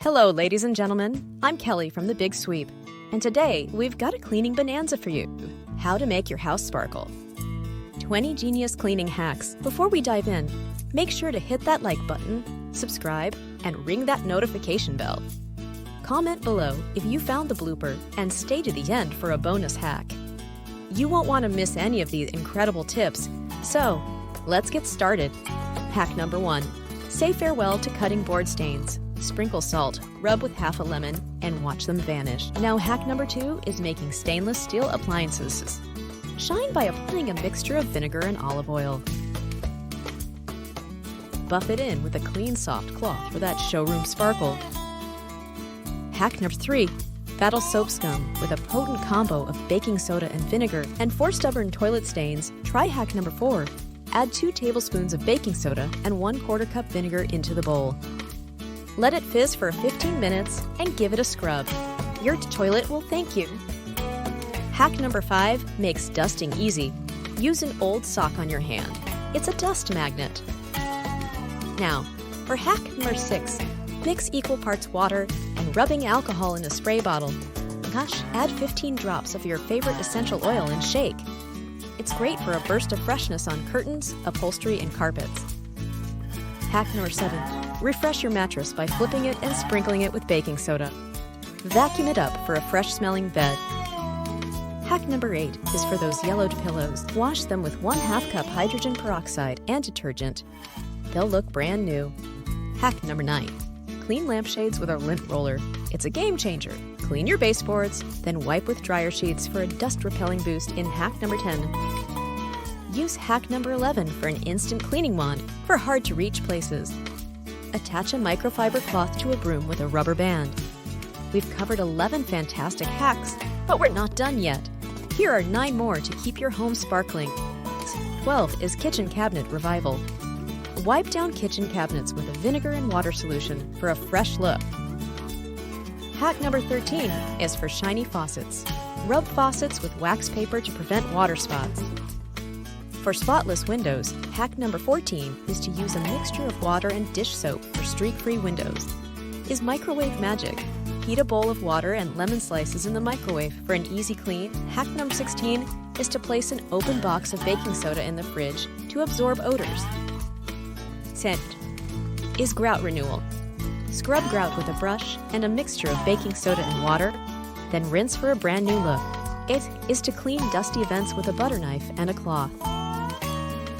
Hello, ladies and gentlemen. I'm Kelly from The Big Sweep, and today we've got a cleaning bonanza for you. How to make your house sparkle. 20 genius cleaning hacks. Before we dive in, make sure to hit that like button, subscribe, and ring that notification bell. Comment below if you found the blooper and stay to the end for a bonus hack. You won't want to miss any of these incredible tips, so let's get started. Hack number 1. Say farewell to cutting board stains. Sprinkle salt, rub with half a lemon, and watch them vanish. Now hack number 2 is making stainless steel appliances. Shine by applying a mixture of vinegar and olive oil. Buff it in with a clean, soft cloth for that showroom sparkle. Hack number 3. Battle soap scum with a potent combo of baking soda and vinegar. And for stubborn toilet stains, try hack number 4. Add 2 tablespoons of baking soda and 1/4 cup vinegar into the bowl. Let it fizz for 15 minutes and give it a scrub. Your toilet will thank you. Hack number 5 makes dusting easy. Use an old sock on your hand. It's a dust magnet. Now, for hack number 6, mix equal parts water and rubbing alcohol in a spray bottle. Gosh, add 15 drops of your favorite essential oil and shake. It's great for a burst of freshness on curtains, upholstery, and carpets. Hack number 7. Refresh your mattress by flipping it and sprinkling it with baking soda. Vacuum it up for a fresh-smelling bed. Hack number 8 is for those yellowed pillows. Wash them with 1/2 cup hydrogen peroxide and detergent. They'll look brand new. Hack number 9. Clean lampshades with our lint roller. It's a game changer. Clean your baseboards, then wipe with dryer sheets for a dust-repelling boost in hack number 10. Use hack number 11 for an instant cleaning wand for hard-to-reach places. Attach a microfiber cloth to a broom with a rubber band. We've covered 11 fantastic hacks, but we're not done yet. Here are 9 more to keep your home sparkling. 12 is kitchen cabinet revival. Wipe down kitchen cabinets with a vinegar and water solution for a fresh look. Hack number 13 is for shiny faucets. Rub faucets with wax paper to prevent water spots. For spotless windows, hack number 14 is to use a mixture of water and dish soap for streak-free windows. Is microwave magic. Heat a bowl of water and lemon slices in the microwave for an easy clean. Hack number 16 is to place an open box of baking soda in the fridge to absorb odors. Scent is grout renewal. Scrub grout with a brush and a mixture of baking soda and water, then rinse for a brand new look. It is to clean dusty vents with a butter knife and a cloth.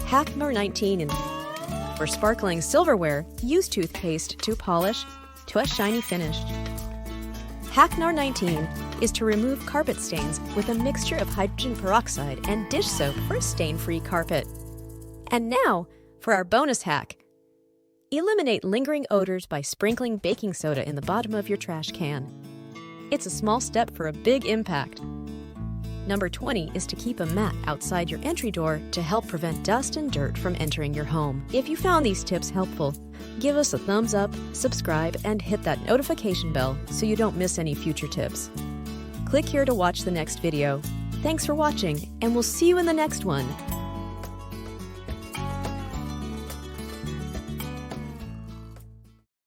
Hack number 19 for sparkling silverware, use toothpaste to polish to a shiny finish. Hack number 19 is to remove carpet stains with a mixture of hydrogen peroxide and dish soap for a stain-free carpet. And now for our bonus hack. Eliminate lingering odors by sprinkling baking soda in the bottom of your trash can. It's a small step for a big impact. Number 20 is to keep a mat outside your entry door to help prevent dust and dirt from entering your home. If you found these tips helpful, give us a thumbs up, subscribe, and hit that notification bell so you don't miss any future tips. Click here to watch the next video. Thanks for watching, and we'll see you in the next one.